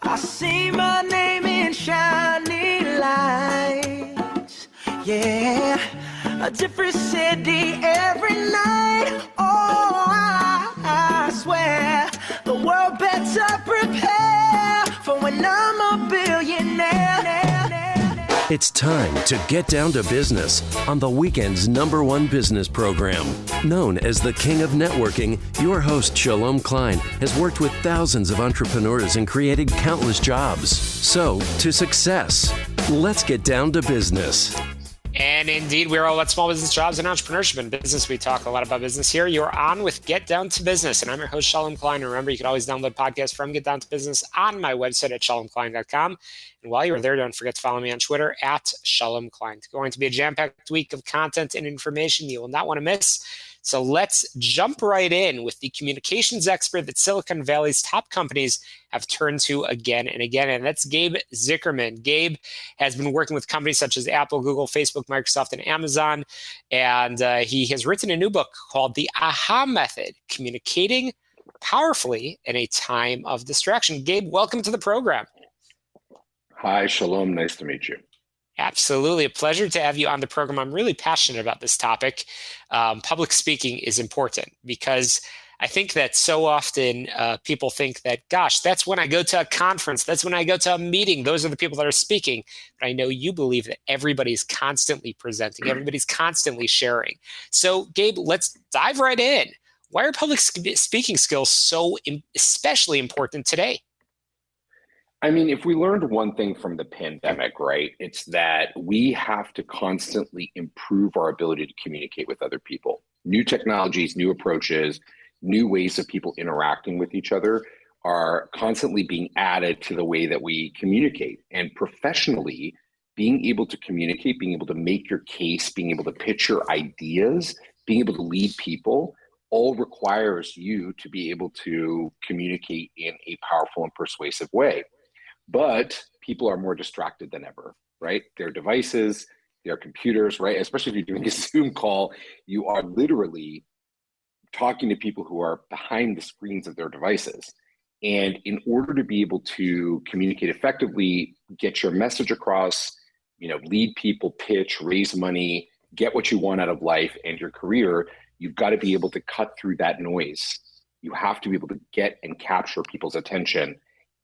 I see my name in shining lights. Yeah, a different city every night. Oh, I swear the world better prepare for when I'm a billionaire. It's time to get down to business on the weekend's #1 business program. Known as the King of Networking, your host, Shalom Klein, has worked with thousands of entrepreneurs and created countless jobs. So, to success. Let's get down to business. And indeed, we're all about small business jobs and entrepreneurship and business. We talk a lot about business here. You're on with Get Down to Business, and I'm your host, Shalom Klein. And remember, you can always download podcasts from Get Down to Business on my website at shalomklein.com. And while you're there, don't forget to follow me on Twitter at Shalom Klein. It's going to be a jam-packed week of content and information you will not want to miss. So let's jump right in with the communications expert that Silicon Valley's top companies have turned to again and again, and that's Gabe Zichermann. Gabe has been working with companies such as Apple, Google, Facebook, Microsoft, and Amazon, and he has written a new book called The AHA Method, Communicating Powerfully in a Time of Distraction. Gabe, welcome to the program. Hi, Shalom. Nice to meet you. Absolutely. A pleasure to have you on the program. I'm really passionate about this topic. Public speaking is important because I think that so often people think that, gosh, that's when I go to a conference. That's when I go to a meeting. Those are the people that are speaking. But I know you believe that everybody's constantly presenting. Everybody's constantly sharing. So, Gabe, let's dive right in. Why are public speaking skills so especially important today? I mean, if we learned one thing from the pandemic, right, it's that we have to constantly improve our ability to communicate with other people. New technologies, new approaches, new ways of people interacting with each other are constantly being added to the way that we communicate. And professionally, being able to communicate, being able to make your case, being able to pitch your ideas, being able to lead people, all requires you to be able to communicate in a powerful and persuasive way. But people are more distracted than ever, right? Their devices, their computers, right? Especially if you're doing a Zoom call, you are literally talking to people who are behind the screens of their devices. And in order to be able to communicate effectively, get your message across, lead people, pitch, raise money, get what you want out of life and your career, you've got to be able to cut through that noise. You have to be able to get and capture people's attention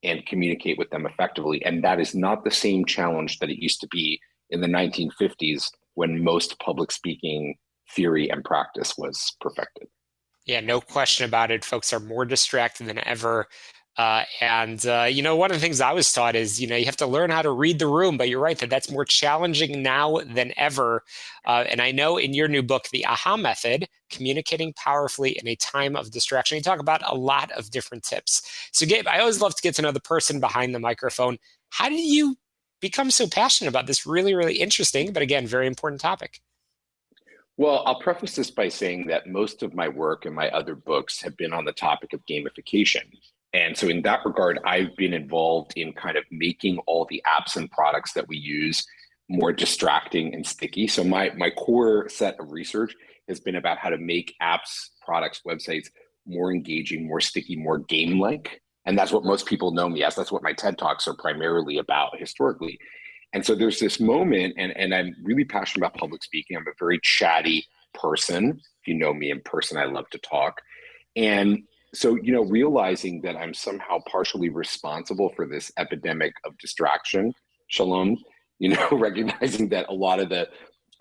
and communicate with them effectively. And that is not the same challenge that it used to be in the 1950s when most public speaking theory and practice was perfected. Yeah, no question about it. Folks are more distracted than ever. One of the things I was taught is, you have to learn how to read the room, but you're right that that's more challenging now than ever. And I know in your new book, The AHA Method, Communicating Powerfully in a Time of Distraction, you talk about a lot of different tips. So Gabe, I always love to get to know the person behind the microphone. How did you become so passionate about this really, really interesting, but again, very important topic? Well, I'll preface this by saying that most of my work and my other books have been on the topic of gamification. And so in that regard, I've been involved in kind of making all the apps and products that we use more distracting and sticky. So my core set of research has been about how to make apps, products, websites more engaging, more sticky, more game-like. And that's what most people know me as. That's what my TED Talks are primarily about historically. And so there's this moment, and I'm really passionate about public speaking. I'm a very chatty person. If you know me in person, I love to talk. And so, realizing that I'm somehow partially responsible for this epidemic of distraction, Shalom, recognizing that a lot of the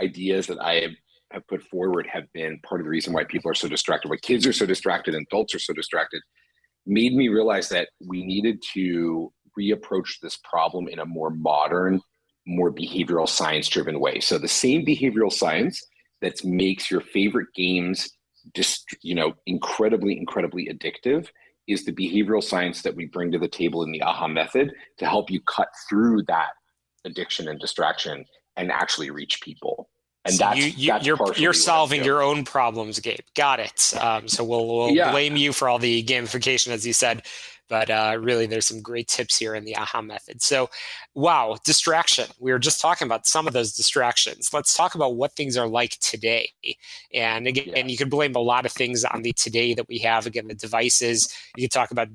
ideas that I have put forward have been part of the reason why people are so distracted, why kids are so distracted and adults are so distracted, made me realize that we needed to reapproach this problem in a more modern, more behavioral science-driven way. So the same behavioral science that makes your favorite games just, incredibly, incredibly addictive is the behavioral science that we bring to the table in the AHA Method to help you cut through that addiction and distraction and actually reach people. And so you're solving your own problems, Gabe. Got it. So we'll blame you for all the gamification, as you said. But really, there's some great tips here in the AHA method. So, wow, distraction. We were just talking about some of those distractions. Let's talk about what things are like today. And again, you could blame a lot of things on the today that we have. Again, the devices. You could talk about,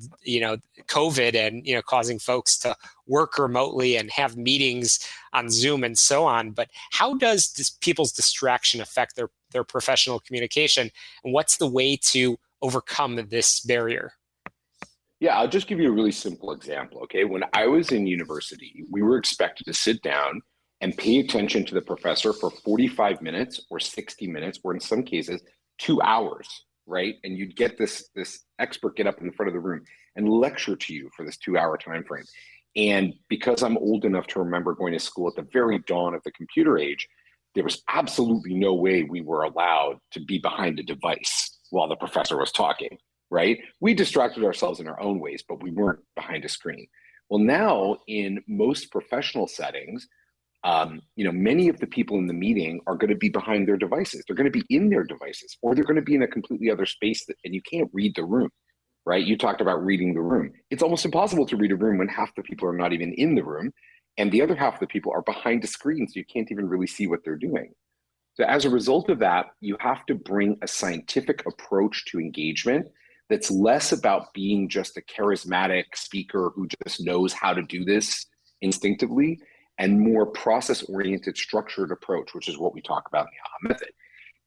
COVID and, causing folks to work remotely and have meetings on Zoom and so on. But how does people's distraction affect their professional communication? And what's the way to overcome this barrier? Yeah, I'll just give you a really simple example. Okay. When I was in university, we were expected to sit down and pay attention to the professor for 45 minutes or 60 minutes, or in some cases, 2 hours, right? And you'd get this expert get up in the front of the room and lecture to you for this 2-hour time frame. And because I'm old enough to remember going to school at the very dawn of the computer age, there was absolutely no way we were allowed to be behind a device while the professor was talking. Right? We distracted ourselves in our own ways, but we weren't behind a screen. Well, now in most professional settings, many of the people in the meeting are going to be behind their devices. They're going to be in their devices, or they're going to be in a completely other space and you can't read the room, right? You talked about reading the room. It's almost impossible to read a room when half the people are not even in the room, and the other half of the people are behind a screen, so you can't even really see what they're doing. So as a result of that, you have to bring a scientific approach to engagement that's less about being just a charismatic speaker who just knows how to do this instinctively, and more process-oriented, structured approach, which is what we talk about in the AHA method.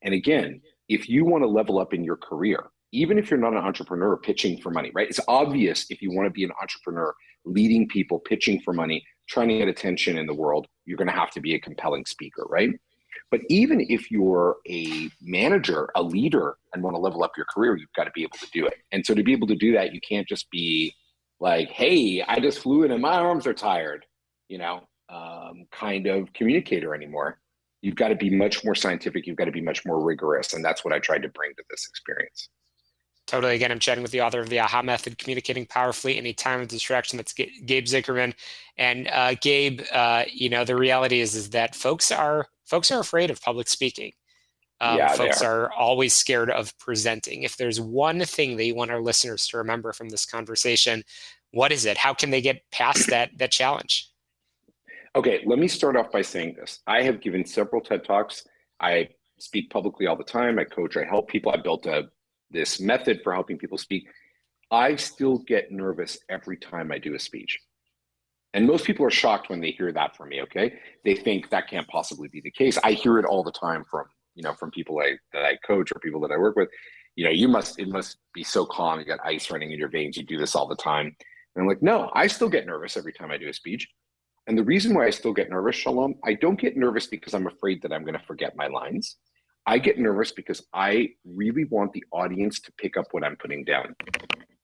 And again, if you want to level up in your career, even if you're not an entrepreneur pitching for money, right? It's obvious if you want to be an entrepreneur, leading people, pitching for money, trying to get attention in the world, you're going to have to be a compelling speaker, right? But even if you're a manager, a leader, and want to level up your career, you've got to be able to do it. And so to be able to do that, you can't just be like, hey, I just flew in and my arms are tired, kind of communicator anymore. You've got to be much more scientific. You've got to be much more rigorous. And that's what I tried to bring to this experience. Totally. Again, I'm chatting with the author of the AHA Method, Communicating Powerfully in a Time of Distraction. That's Gabe Zichermann. And Gabe, the reality is that folks are afraid of public speaking. Folks are always scared of presenting. If there's one thing that you want our listeners to remember from this conversation, what is it? How can they get past that challenge? Okay, let me start off by saying this. I have given several TED Talks. I speak publicly all the time. I coach, I help people. I built this method for helping people speak. I still get nervous every time I do a speech. And most people are shocked when they hear that from me, okay? They think that can't possibly be the case. I hear it all the time from people that I coach or people that I work with. It must be so calm. You got ice running in your veins. You do this all the time. And I'm like, no, I still get nervous every time I do a speech. And the reason why I still get nervous, Shalom, I don't get nervous because I'm afraid that I'm going to forget my lines. I get nervous because I really want the audience to pick up what I'm putting down.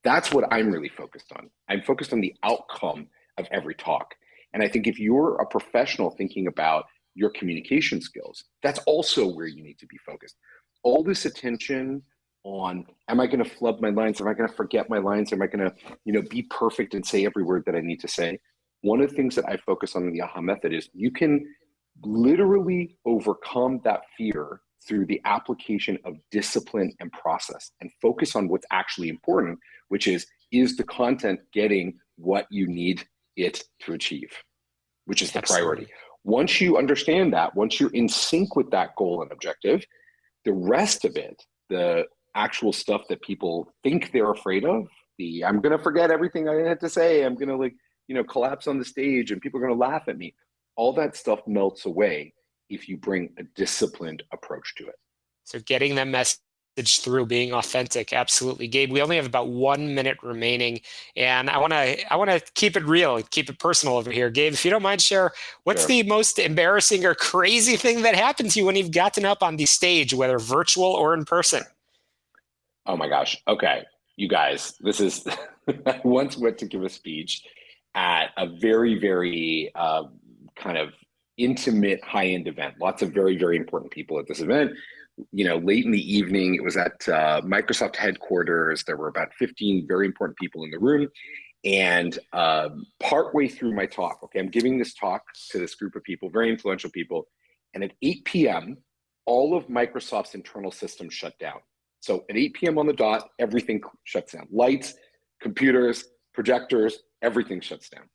That's what I'm really focused on. I'm focused on the outcome of every talk. And I think if you're a professional thinking about your communication skills, that's also where you need to be focused. All this attention on, am I going to flub my lines? Am I going to forget my lines? Am I going to, be perfect and say every word that I need to say? One of the things that I focus on in the AHA method is you can literally overcome that fear through the application of discipline and process, and focus on what's actually important, which is the content getting what you need it to achieve, which is the priority. Once you understand that, once you're in sync with that goal and objective, the rest of it, the actual stuff that people think they're afraid of, I'm going to forget everything I had to say, I'm going to collapse on the stage and people are going to laugh at me. All that stuff melts away if you bring a disciplined approach to it. So getting that message through, being authentic. Absolutely. Gabe, we only have about 1 minute remaining, and I want to keep it real, keep it personal over here. Gabe, if you don't mind, share what's the most embarrassing or crazy thing that happened to you when you've gotten up on the stage, whether virtual or in person? Oh my gosh. Okay. You guys, this is, I once went to give a speech at a very, very kind of intimate high-end event. Lots of very, very important people at this event. Late in the evening, it was at Microsoft headquarters. There were about 15 very important people in the room. And partway through my talk, okay, I'm giving this talk to this group of people, very influential people. And at 8 p.m., all of Microsoft's internal systems shut down. So at 8 p.m. on the dot, everything shuts down. Lights, computers, projectors, everything shuts down.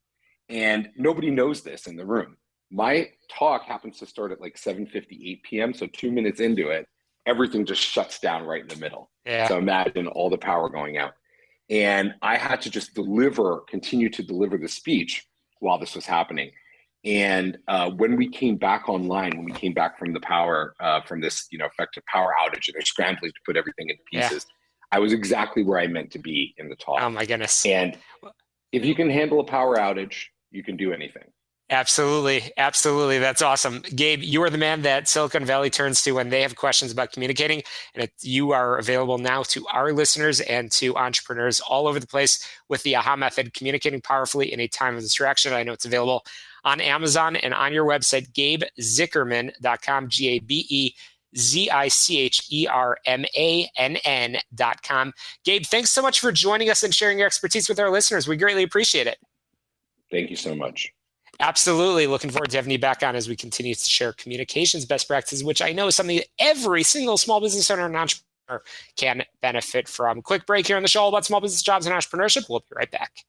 And nobody knows this in the room. My talk happens to start at like 7:58 p.m. So 2 minutes into it, everything just shuts down right in the middle. Yeah. So imagine all the power going out. And I had to just continue to deliver the speech while this was happening. And when we came back online, when we came back from the power, from this, effective power outage, and they're scrambling to put everything into pieces, I was exactly where I meant to be in the talk. Oh my goodness. And if you can handle a power outage, you can do anything. Absolutely. Absolutely. That's awesome. Gabe, you are the man that Silicon Valley turns to when they have questions about communicating. And you are available now to our listeners and to entrepreneurs all over the place with the AHA method, communicating powerfully in a time of distraction. I know it's available on Amazon and on your website, GabeZichermann.com, GabeZichermann.com. Gabe, thanks so much for joining us and sharing your expertise with our listeners. We greatly appreciate it. Thank you so much. Absolutely. Looking forward to having you back on as we continue to share communications best practices, which I know is something that every single small business owner and entrepreneur can benefit from. Quick break here on the show all about small business, jobs, and entrepreneurship. We'll be right back.